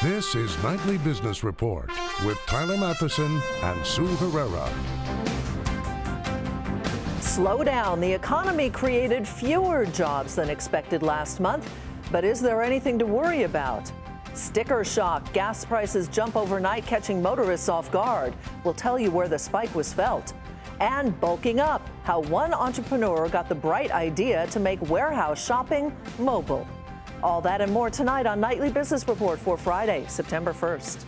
This is Nightly Business Report with Tyler Matheson and Sue Herrera. Slow down. The economy created fewer jobs than expected last month. But is there anything to worry about? Sticker shock. Gas prices jump overnight, catching motorists off guard. We'll tell you where the spike was felt. And bulking up. How one entrepreneur got the bright idea to make warehouse shopping mobile. All that and more tonight on Nightly Business Report for Friday, September 1st.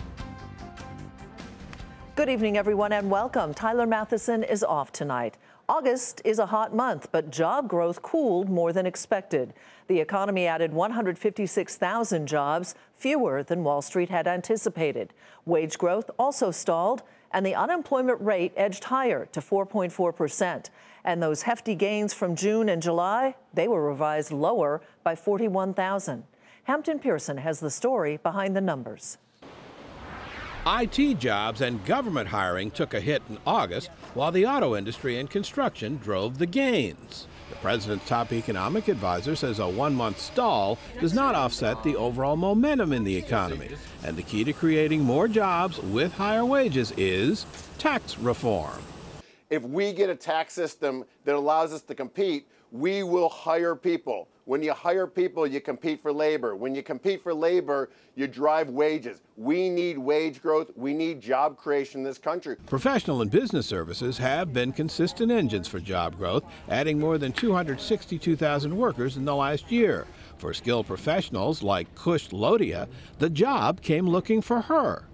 Good evening, everyone, and welcome. Tyler Matheson is off tonight. August is a hot month, but job growth cooled more than expected. The economy added 156,000 jobs, fewer than Wall Street had anticipated. Wage growth also stalled, and the unemployment rate edged higher to 4.4%. And those hefty gains from June and July, they were revised lower by 41,000. Hampton Pearson has the story behind the numbers. IT jobs and government hiring took a hit in August, while the auto industry and construction drove the gains. The president's top economic advisor says a one-month stall does not offset the overall momentum in the economy. And the key to creating more jobs with higher wages is tax reform. If we get a tax system that allows us to compete, we will hire people. When you hire people, you compete for labor. When you compete for labor, you drive wages. We need wage growth. We need job creation in this country. Professional and business services have been consistent engines for job growth, adding more than 262,000 workers in the last year. For skilled professionals like Kush Lodia, the job came looking for her.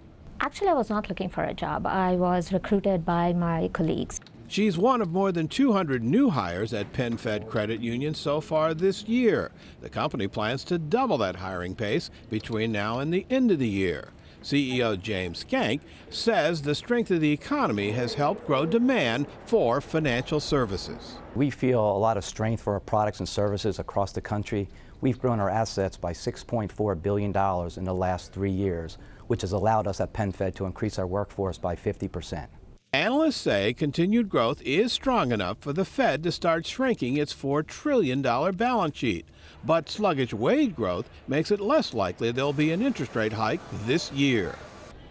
Actually, I was not looking for a job. I was recruited by my colleagues. She's one of more than 200 new hires at PenFed Credit Union so far this year. The company plans to double that hiring pace between now and the end of the year. CEO James Skank says the strength of the economy has helped grow demand for financial services. We feel a lot of strength for our products and services across the country. We've grown our assets by $6.4 billion in the last 3 years, which has allowed us at PenFed to increase our workforce by 50%. Analysts say continued growth is strong enough for the Fed to start shrinking its $4 trillion balance sheet. But sluggish wage growth makes it less likely there'll be an interest rate hike this year.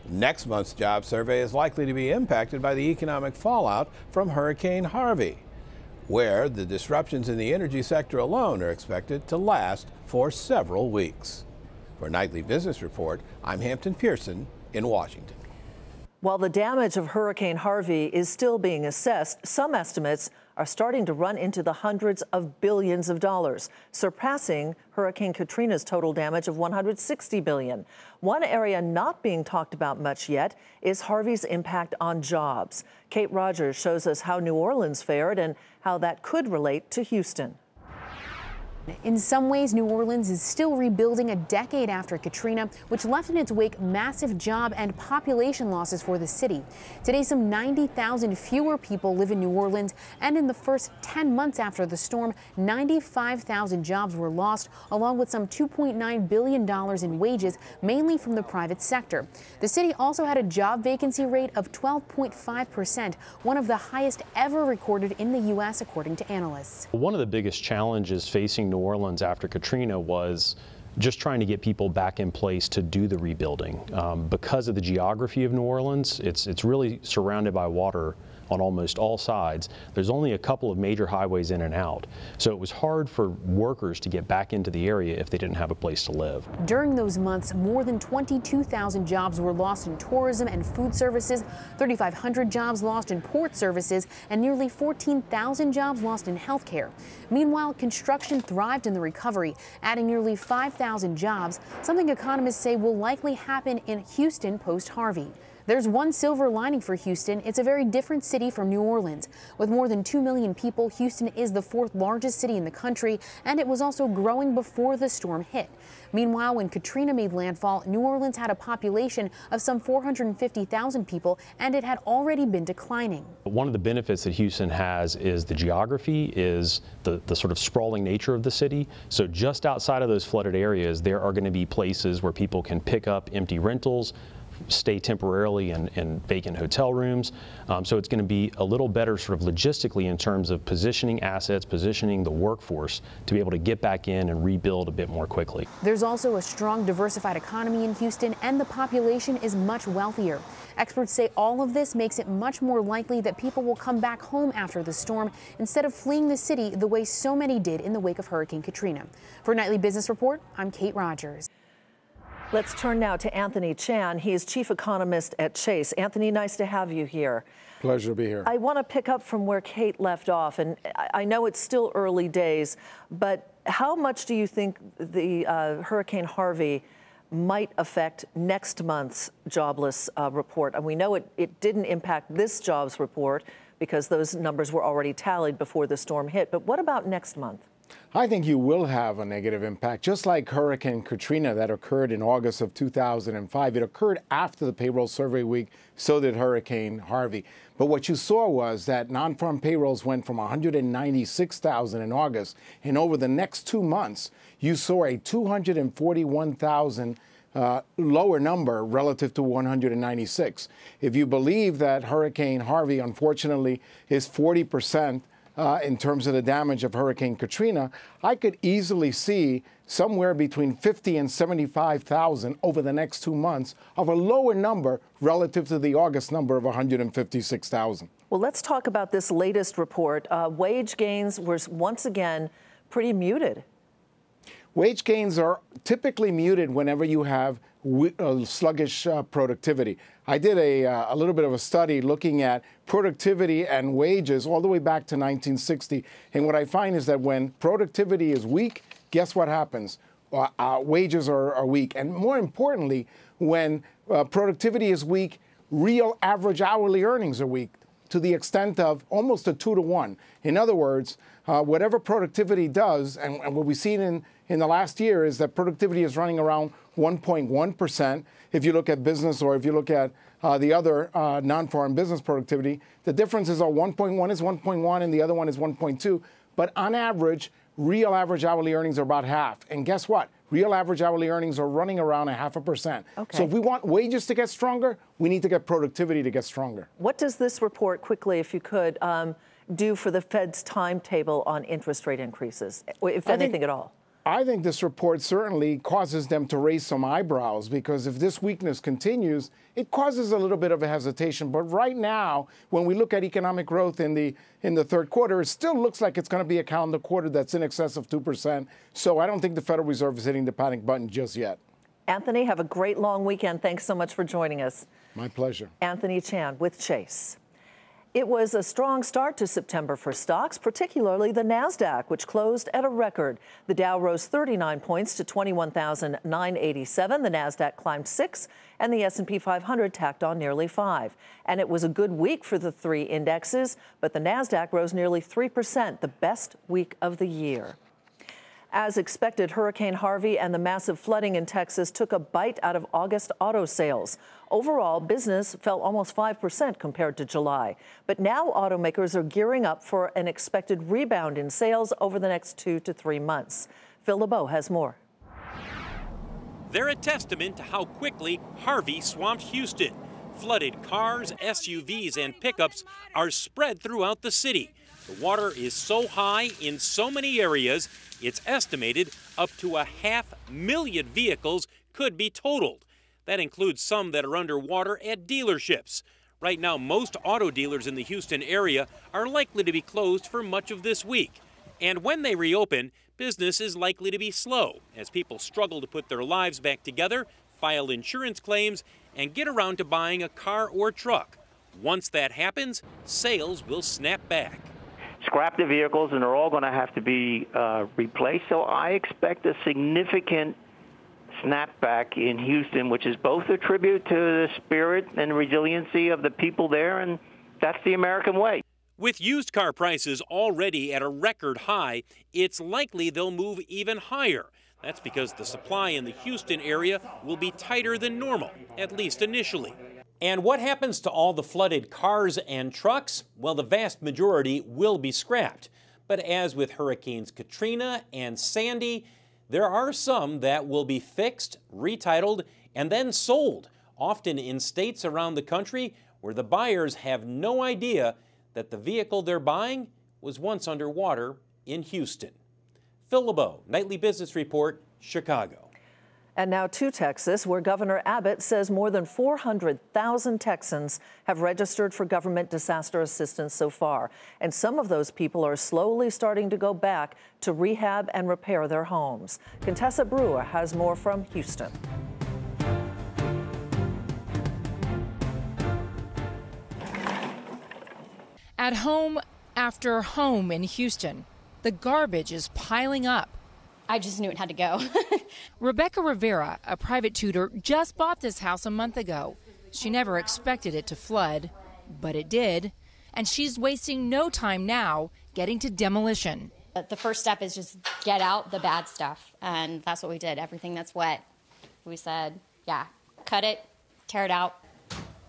Next month's job survey is likely to be impacted by the economic fallout from Hurricane Harvey, where the disruptions in the energy sector alone are expected to last for several weeks. For Nightly Business Report, I'm Hampton Pearson in Washington. While the damage of Hurricane Harvey is still being assessed, some estimates are starting to run into the hundreds of billions of dollars, surpassing Hurricane Katrina's total damage of $160 billion. One area not being talked about much yet is Harvey's impact on jobs. Kate Rogers shows us how New Orleans fared and how that could relate to Houston. In some ways, New Orleans is still rebuilding a decade after Katrina, which left in its wake massive job and population losses for the city. Today, some 90,000 fewer people live in New Orleans, and in the first 10 months after the storm, 95,000 jobs were lost, along with some $2.9 billion in wages, mainly from the private sector. The city also had a job vacancy rate of 12.5%, one of the highest ever recorded in the U.S., according to analysts. One of the biggest challenges facing New Orleans after Katrina was just trying to get people back in place to do the rebuilding. Because of the geography of New Orleans, it's really surrounded by water on almost all sides. There's only a couple of major highways in and out. So it was hard for workers to get back into the area if they didn't have a place to live. During those months, more than 22,000 jobs were lost in tourism and food services, 3,500 jobs lost in port services, and nearly 14,000 jobs lost in healthcare. Meanwhile, construction thrived in the recovery, adding nearly 5,000 jobs, something economists say will likely happen in Houston post-Harvey. There's one silver lining for Houston. It's a very different city from New Orleans. With more than 2 million people, Houston is the fourth largest city in the country, and it was also growing before the storm hit. Meanwhile, when Katrina made landfall, New Orleans had a population of some 450,000 people, and it had already been declining. One of the benefits that Houston has is the geography, is the sort of sprawling nature of the city. So just outside of those flooded areas, there are going to be places where people can pick up empty rentals, stay temporarily in vacant hotel rooms. So it's going to be a little better sort of logistically in terms of positioning assets, positioning the workforce to be able to get back in and rebuild a bit more quickly. There's also a strong, diversified economy in Houston, and the population is much wealthier. Experts say all of this makes it much more likely that people will come back home after the storm instead of fleeing the city the way so many did in the wake of Hurricane Katrina. For Nightly Business Report, I'm Kate Rogers. Let's turn now to Anthony Chan. He is chief economist at Chase. Anthony, nice to have you here. Pleasure to be here. I want to pick up from where Kate left off, and I know it's still early days, but how much do you think the Hurricane Harvey might affect next month's jobless report? And we know it didn't impact this jobs report because those numbers were already tallied before the storm hit. But what about next month? I think you will have a negative impact, just like Hurricane Katrina that occurred in August of 2005. It occurred after the payroll survey week, so did Hurricane Harvey. But what you saw was that non-farm payrolls went from 196,000 in August, and over the next 2 months, you saw a 241,000 lower number relative to 196. If you believe that Hurricane Harvey, unfortunately, is 40% in terms of the damage of Hurricane Katrina, I could easily see somewhere between 50 and 75,000 over the next 2 months of a lower number relative to the August number of 156,000. Well, let's talk about this latest report. Wage gains were once again pretty muted. Wage gains are typically muted whenever you have sluggish productivity. I did a little bit of a study looking at productivity and wages all the way back to 1960. And what I find is that when productivity is weak, guess what happens? Wages are weak. And more importantly, when productivity is weak, real average hourly earnings are weak to the extent of almost a 2-to-1. In other words, whatever productivity does, and what we've seen in the last year is that productivity is running around 1.1%. If you look at business or if you look at the other non-farm business productivity, the differences are 1.1 is 1.1 and the other one is 1.2. But on average, real average hourly earnings are about half. And guess what? Real average hourly earnings are running around 0.5%. Okay. So if we want wages to get stronger, we need to get productivity to get stronger. What does this report, quickly, if you could, do for the Fed's timetable on interest rate increases, if anything at all? I think this report certainly causes them to raise some eyebrows, because if this weakness continues, it causes a little bit of a hesitation. But right now, when we look at economic growth in the third quarter, it still looks like it's going to be a calendar quarter that's in excess of 2%. So I don't think the Federal Reserve is hitting the panic button just yet. Anthony, have a great long weekend. Thanks so much for joining us. My pleasure. Anthony Chan with Chase. It was a strong start to September for stocks, particularly the NASDAQ, which closed at a record. The Dow rose 39 points to 21,987. The NASDAQ climbed 6, and the S&P 500 tacked on nearly 5. And it was a good week for the three indexes, but the NASDAQ rose nearly 3%, the best week of the year. As expected, Hurricane Harvey and the massive flooding in Texas took a bite out of August auto sales. Overall, business fell almost 5% compared to July. But now automakers are gearing up for an expected rebound in sales over the next 2 to 3 months. Phil LeBeau has more. They're a testament to how quickly Harvey swamped Houston. Flooded cars, SUVs, and pickups are spread throughout the city. The water is so high in so many areas, it's estimated up to 500,000 vehicles could be totaled. That includes some that are underwater at dealerships. Right now, most auto dealers in the Houston area are likely to be closed for much of this week. And when they reopen, business is likely to be slow as people struggle to put their lives back together, file insurance claims, and get around to buying a car or truck. Once that happens, sales will snap back. Scrap the vehicles, and they're all going to have to be replaced. So I expect a significant snapback in Houston, which is both a tribute to the spirit and resiliency of the people there, and that's the American way. With used car prices already at a record high, it's likely they'll move even higher. That's because the supply in the Houston area will be tighter than normal, at least initially. And what happens to all the flooded cars and trucks? Well, the vast majority will be scrapped. But as with Hurricanes Katrina and Sandy, there are some that will be fixed, retitled, and then sold. often in states around the country where the buyers have no idea that the vehicle they're buying was once underwater in Houston. Phil LeBeau, Nightly Business Report, Chicago. And now to Texas, where Governor Abbott says more than 400,000 Texans have registered for government disaster assistance so far. And some of those people are slowly starting to go back to rehab and repair their homes. Contessa Brewer has more from Houston. At home after home in Houston, the garbage is piling up. I just knew it had to go. Rebecca Rivera, a private tutor, just bought this house a month ago. She never expected it to flood, but it did. And she's wasting no time now getting to demolition. The first step is just get out the bad stuff. And that's what we did. Everything that's wet. We said, yeah, cut it, tear it out.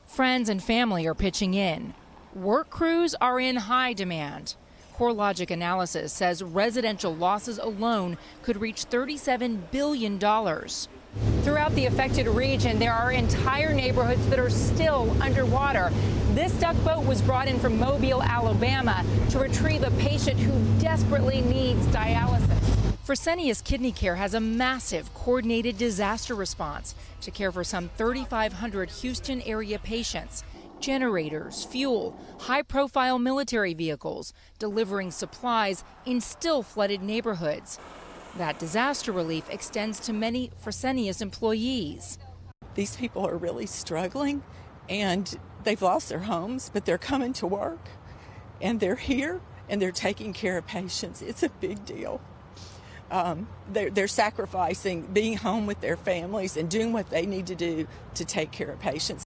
Friends and family are pitching in. Work crews are in high demand. CoreLogic analysis says residential losses alone could reach $37 billion. Throughout the affected region, there are entire neighborhoods that are still underwater. This duck boat was brought in from Mobile, Alabama, to retrieve a patient who desperately needs dialysis. Fresenius Kidney Care has a massive coordinated disaster response to care for some 3,500 Houston area patients. Generators, fuel, high-profile military vehicles, delivering supplies in still flooded neighborhoods. That disaster relief extends to many Fresenius employees. These people are really struggling, and they've lost their homes, but they're coming to work, and they're here, and they're taking care of patients. It's a big deal. They're sacrificing being home with their families and doing what they need to do to take care of patients.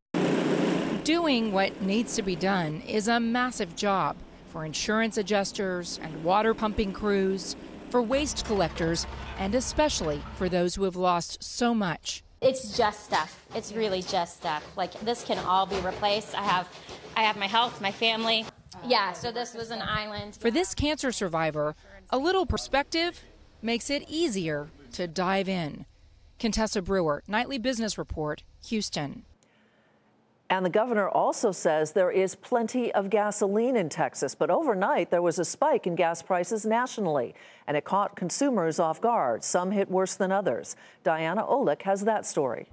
Doing what needs to be done is a massive job for insurance adjusters and water pumping crews, for waste collectors, and especially for those who have lost so much. It's just stuff. It's really just stuff. Like, this can all be replaced. I have my health, my family. Yeah, so this was an island. For this cancer survivor, a little perspective makes it easier to dive in. Contessa Brewer, Nightly Business Report, Houston. And the governor also says there is plenty of gasoline in Texas, but overnight there was a spike in gas prices nationally, and it caught consumers off guard. Some hit worse than others. Diana Olick has that story.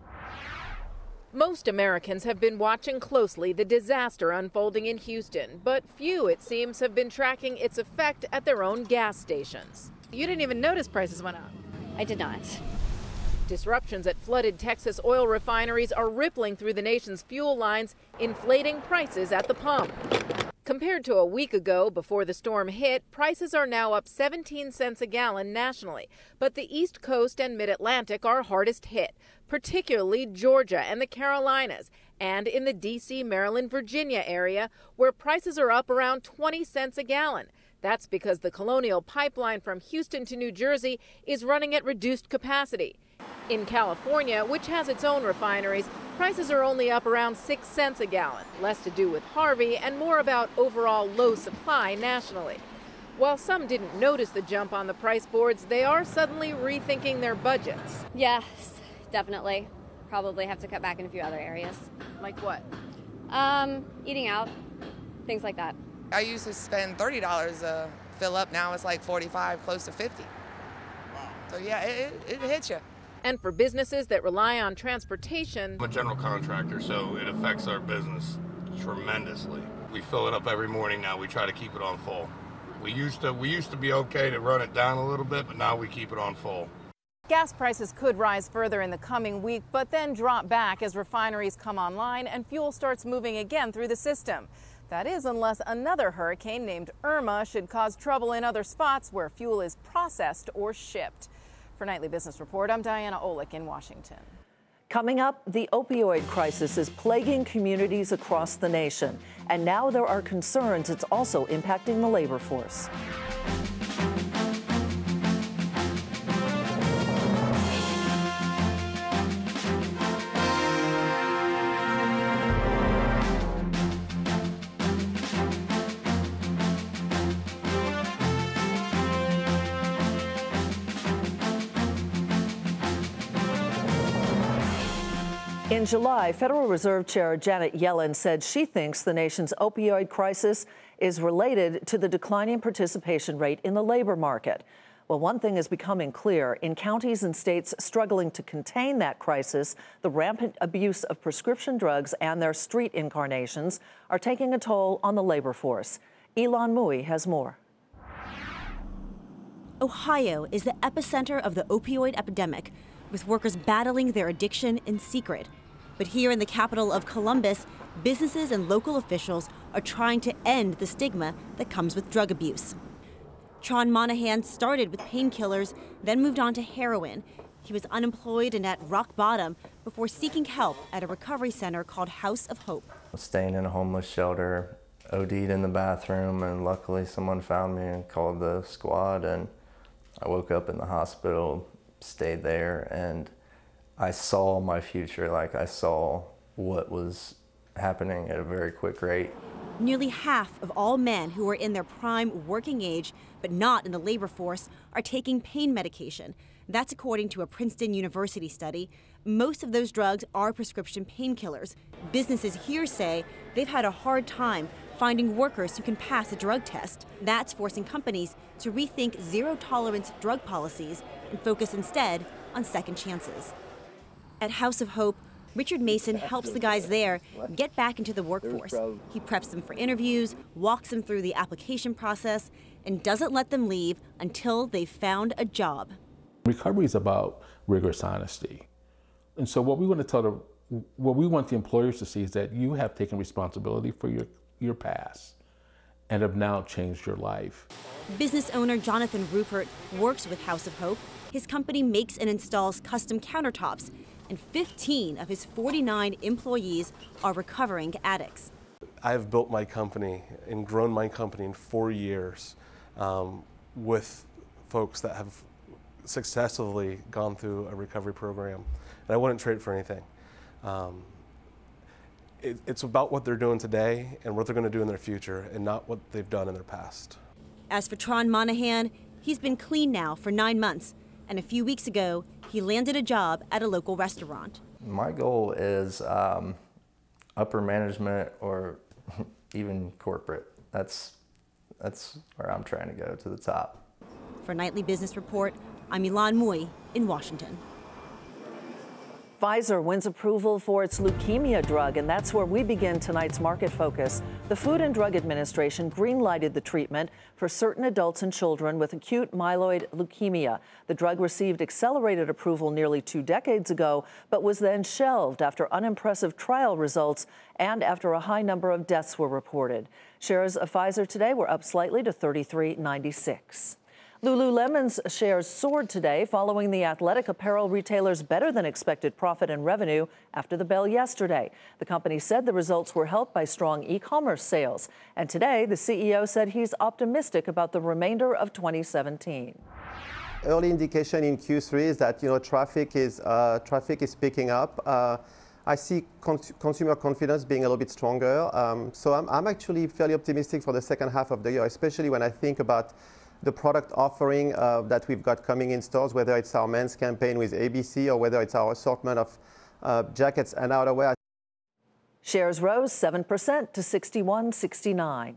Most Americans have been watching closely the disaster unfolding in Houston, but few, it seems, have been tracking its effect at their own gas stations. You didn't even notice prices went up. I did not. Disruptions at flooded Texas oil refineries are rippling through the nation's fuel lines, inflating prices at the pump. Compared to a week ago before the storm hit, prices are now up 17 cents a gallon nationally. But the East Coast and Mid-Atlantic are hardest hit, particularly Georgia and the Carolinas, and in the D.C., Maryland, Virginia area, where prices are up around 20 cents a gallon. That's because the Colonial Pipeline from Houston to New Jersey is running at reduced capacity. In California, which has its own refineries, prices are only up around 6 cents a gallon, less to do with Harvey and more about overall low supply nationally. While some didn't notice the jump on the price boards, they are suddenly rethinking their budgets. Yes, definitely. Probably have to cut back in a few other areas. Like what? Eating out, things like that. I used to spend $30 to fill up. Now it's like $45, close to $50. So yeah, it hits you. And for businesses that rely on transportation, I'm a general contractor, so it affects our business tremendously. We fill it up every morning now. We try to keep it on full. We used to be okay to run it down a little bit, but now we keep it on full. gas prices could rise further in the coming week, but then drop back as refineries come online and fuel starts moving again through the system. That is, unless another hurricane named Irma should cause trouble in other spots where fuel is processed or shipped. For Nightly Business Report, I'm Diana Olick in Washington. Coming up, the opioid crisis is plaguing communities across the nation. And now there are concerns it's also impacting the labor force. In July, Federal Reserve Chair Janet Yellen said she thinks the nation's opioid crisis is related to the declining participation rate in the labor market. Well, one thing is becoming clear. In counties and states struggling to contain that crisis, the rampant abuse of prescription drugs and their street incarnations are taking a toll on the labor force. Elon Mui has more. Ohio is the epicenter of the opioid epidemic, with workers battling their addiction in secret. But here in the capital of Columbus, businesses and local officials are trying to end the stigma that comes with drug abuse. Tron Monahan started with painkillers, then moved on to heroin. He was unemployed and at rock bottom before seeking help at a recovery center called House of Hope. Staying in a homeless shelter, OD'd in the bathroom, and luckily someone found me and called the squad, and I woke up in the hospital, stayed there, and I saw my future. Like, I saw what was happening at a very quick rate. Nearly half of all men who are in their prime working age, but not in the labor force, are taking pain medication. That's according to a Princeton University study. Most of those drugs are prescription painkillers. Businesses here say they've had a hard time finding workers who can pass a drug test. That's forcing companies to rethink zero-tolerance drug policies and focus instead on second chances. At House of Hope, Richard Mason helps the guys there get back into the workforce. He preps them for interviews, walks them through the application process, and doesn't let them leave until they've found a job. Recovery is about rigorous honesty. And so what we want the employers to see is that you have taken responsibility for your past and have now changed your life. Business owner Jonathan Rupert works with House of Hope. His company makes and installs custom countertops, and 15 of his 49 employees are recovering addicts. I've built my company and grown my company in 4 years with folks that have successfully gone through a recovery program, and I wouldn't trade it for anything. It's about what they're doing today and what they're going to do in their future, and not what they've done in their past. As for Tron Monahan, he's been clean now for 9 months, and a few weeks ago, he landed a job at a local restaurant. My goal is upper management or even corporate. That's where I'm trying to go, to the top. For Nightly Business Report, I'm Elon Mui in Washington. Pfizer wins approval for its leukemia drug, and that's where we begin tonight's market focus. The Food and Drug Administration green-lighted the treatment for certain adults and children with acute myeloid leukemia. The drug received accelerated approval nearly 2 decades ago, but was then shelved after unimpressive trial results and after a high number of deaths were reported. Shares of Pfizer today were up slightly to $33.96. Lululemon's shares soared today following the athletic apparel retailer's better-than-expected profit and revenue after the bell yesterday. The company said the results were helped by strong e-commerce sales. And today, the CEO said he's optimistic about the remainder of 2017. Early indication in Q3 is that traffic is picking up. I see consumer confidence being a little bit stronger. So I'm actually fairly optimistic for the second half of the year, especially when I think about the product offering that we've got coming in stores, whether it's our men's campaign with ABC or whether it's our assortment of jackets and outerwear. Shares rose 7% to $61.69.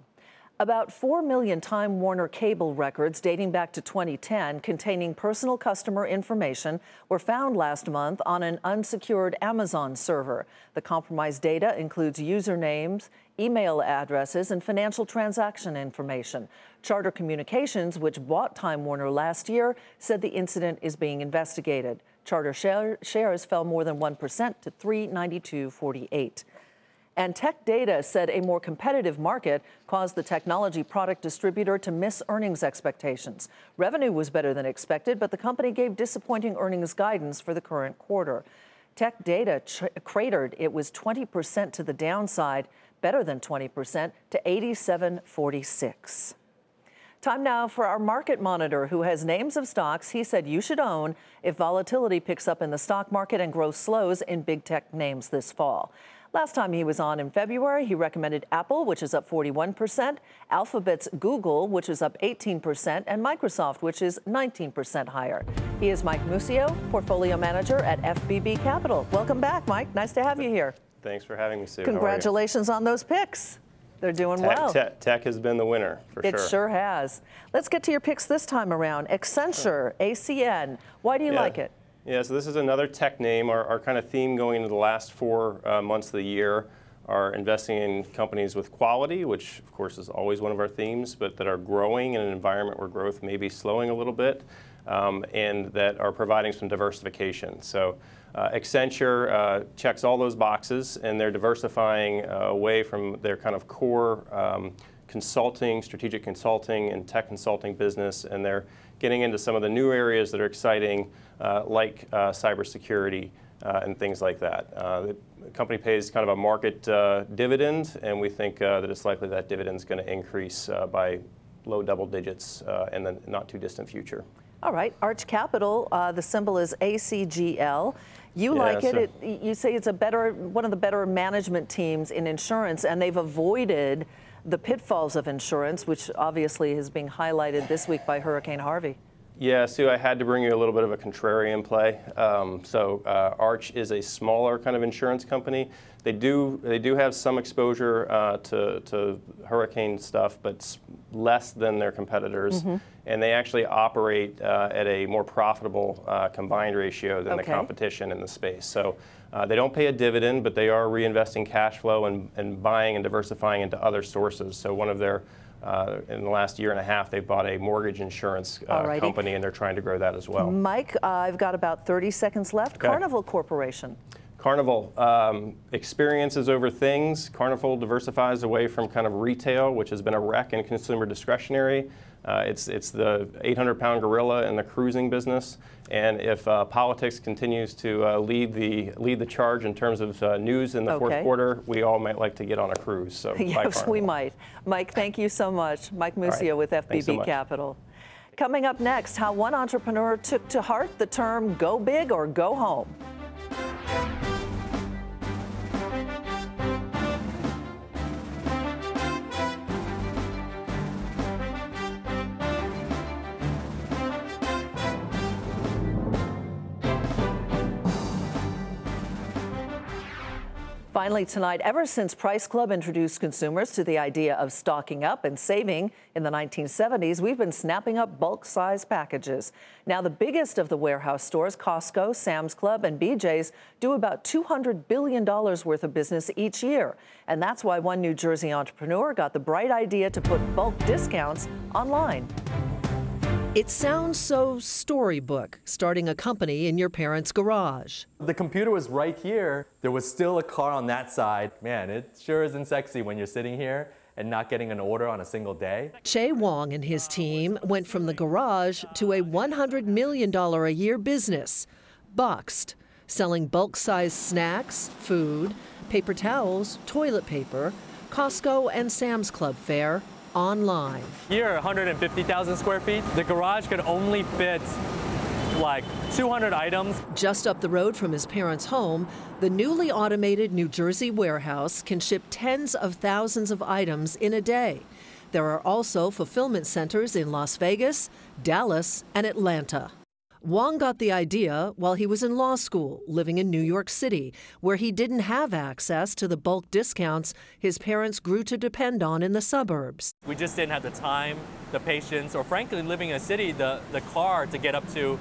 About 4 million Time Warner Cable records dating back to 2010 containing personal customer information were found last month on an unsecured Amazon server. The compromised data includes usernames, email addresses, and financial transaction information. Charter Communications, which bought Time Warner last year, said the incident is being investigated. Charter shares fell more than 1% to $392.48. And Tech Data said a more competitive market caused the technology product distributor to miss earnings expectations. Revenue was better than expected, but the company gave disappointing earnings guidance for the current quarter. Tech Data cratered. It was 20% to the downside, better than 20%, to 87.46. Time now for our market monitor, who has names of stocks he said you should own if volatility picks up in the stock market and growth slows in big tech names this fall. Last time he was on in February, he recommended Apple, which is up 41%, Alphabet's Google, which is up 18%, and Microsoft, which is 19% higher. He is Mike Musio, portfolio manager at FBB Capital. Welcome back, Mike. Nice to have you here. Thanks for having me, Sue. Congratulations on those picks. They're doing well. Tech has been the winner, for sure. It sure has. Let's get to your picks this time around. Accenture, ACN. Why do you like it? Yeah, so this is another tech name. Our kind of theme going into the last 4 months of the year are investing in companies with quality, which of course is always one of our themes, but that are growing in an environment where growth may be slowing a little bit, and that are providing some diversification. So Accenture checks all those boxes, and they're diversifying away from their kind of core consulting, strategic consulting, and tech consulting business, and they're getting into some of the new areas that are exciting, like cybersecurity and things like that. The company pays kind of a market dividend, and we think that it's likely that dividend is going to increase by low double digits in the not too distant future. All right, Arch Capital, the symbol is ACGL. You like it. You say it's one of the better management teams in insurance, and they've avoided the pitfalls of insurance, which obviously is being highlighted this week by Hurricane Harvey. Yeah, Sue, I had to bring you a little bit of a contrarian play. Arch is a smaller kind of insurance company. They do have some exposure to hurricane stuff, but less than their competitors. Mm-hmm. And they actually operate at a more profitable combined ratio than the competition in the space. So they don't pay a dividend, but they are reinvesting cash flow and buying and diversifying into other sources. So one of their in the last year and a half, they've bought a mortgage insurance company, and they're trying to grow that as well. Mike, I've got about 30 seconds left. Okay. Carnival Corporation. Carnival, experiences over things. Carnival diversifies away from kind of retail, which has been a wreck in consumer discretionary. It's the 800-pound gorilla in the cruising business, and if politics continues to lead the charge in terms of news in the fourth quarter, we all might like to get on a cruise. So yes, we might. Mike, thank you so much. Mike Musio with FBB Capital. Coming up next, how one entrepreneur took to heart the term "go big or go home." Finally tonight, ever since Price Club introduced consumers to the idea of stocking up and saving in the 1970s, we've been snapping up bulk-size packages. Now, the biggest of the warehouse stores, Costco, Sam's Club, and BJ's, do about $200 billion worth of business each year. And that's why one New Jersey entrepreneur got the bright idea to put bulk discounts online. It sounds so storybook, starting a company in your parents' garage. The computer was right here. There was still a car on that side. Man, it sure isn't sexy when you're sitting here and not getting an order on a single day. Che Wong and his team went from the garage to a $100 million a year business, Boxed, selling bulk-sized snacks, food, paper towels, toilet paper, Costco and Sam's Club fare, online. Here, 150,000 square feet. The garage could only fit like 200 items. Just up the road from his parents' home, the newly automated New Jersey warehouse can ship tens of thousands of items in a day. There are also fulfillment centers in Las Vegas, Dallas, and Atlanta. Wong got the idea while he was in law school, living in New York City, where he didn't have access to the bulk discounts his parents grew to depend on in the suburbs. We just didn't have the time, the patience, or frankly, living in a city, the car to get up to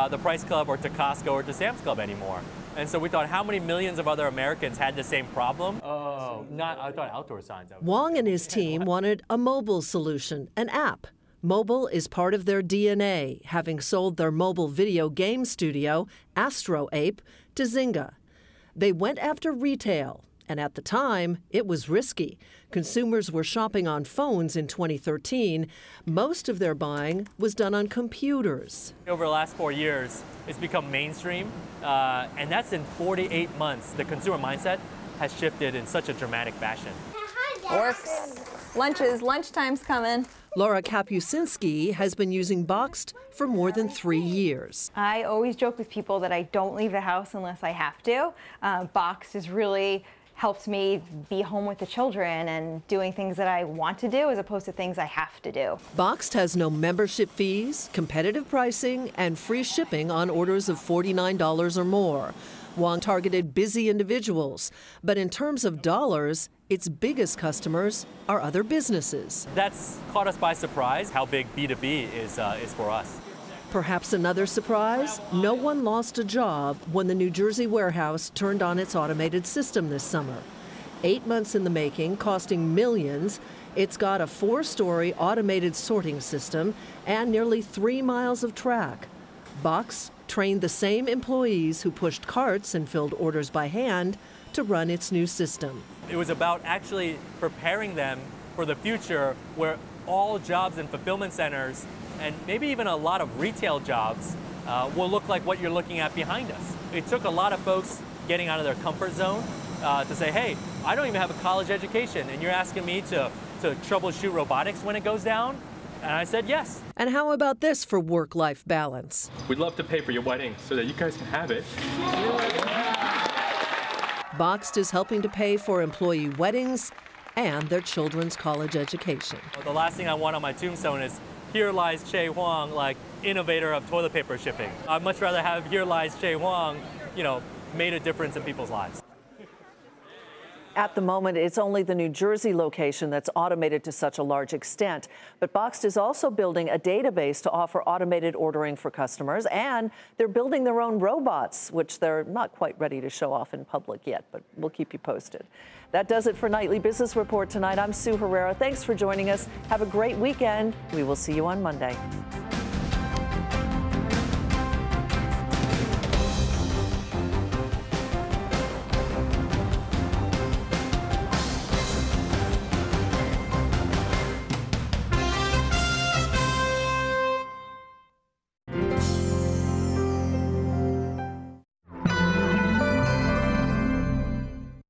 the Price Club or to Costco or to Sam's Club anymore. And so we thought, how many millions of other Americans had the same problem? Oh, I thought outdoor signs. Wong and his team wanted a mobile solution, an app. Mobile is part of their DNA, having sold their mobile video game studio, Astro Ape, to Zynga. They went after retail, and at the time, it was risky. Consumers were shopping on phones in 2013. Most of their buying was done on computers. Over the last 4 years, it's become mainstream, and that's in 48 months. The consumer mindset has shifted in such a dramatic fashion. Works. Lunchtime's coming. Laura Kapusinski has been using Boxed for more than 3 years. I always joke with people that I don't leave the house unless I have to. Boxed is really helped me be home with the children and doing things that I want to do as opposed to things I have to do. Boxed has no membership fees, competitive pricing, and free shipping on orders of $49 or more. Wong targeted busy individuals, but in terms of dollars, its biggest customers are other businesses. That's caught us by surprise, how big B2B is for us. Perhaps another surprise? No one lost a job when the New Jersey warehouse turned on its automated system this summer. 8 months in the making, costing millions, it's got a 4-story automated sorting system and nearly 3 miles of track. Box trained the same employees who pushed carts and filled orders by hand to run its new system. It was about actually preparing them for the future where all jobs in fulfillment centers and maybe even a lot of retail jobs will look like what you're looking at behind us. It took a lot of folks getting out of their comfort zone to say, hey, I don't even have a college education, and you're asking me to troubleshoot robotics when it goes down? And I said yes. And how about this for work-life balance? We'd love to pay for your wedding so that you guys can have it. Boxed is helping to pay for employee weddings and their children's college education. Well, the last thing I want on my tombstone is, here lies Che Huang, like innovator of toilet paper shipping. I'd much rather have here lies Che Huang, made a difference in people's lives. At the moment, it's only the New Jersey location that's automated to such a large extent. But Boxed is also building a database to offer automated ordering for customers, and they're building their own robots, which they're not quite ready to show off in public yet, but we'll keep you posted. That does it for Nightly Business Report tonight. I'm Sue Herrera. Thanks for joining us. Have a great weekend. We will see you on Monday.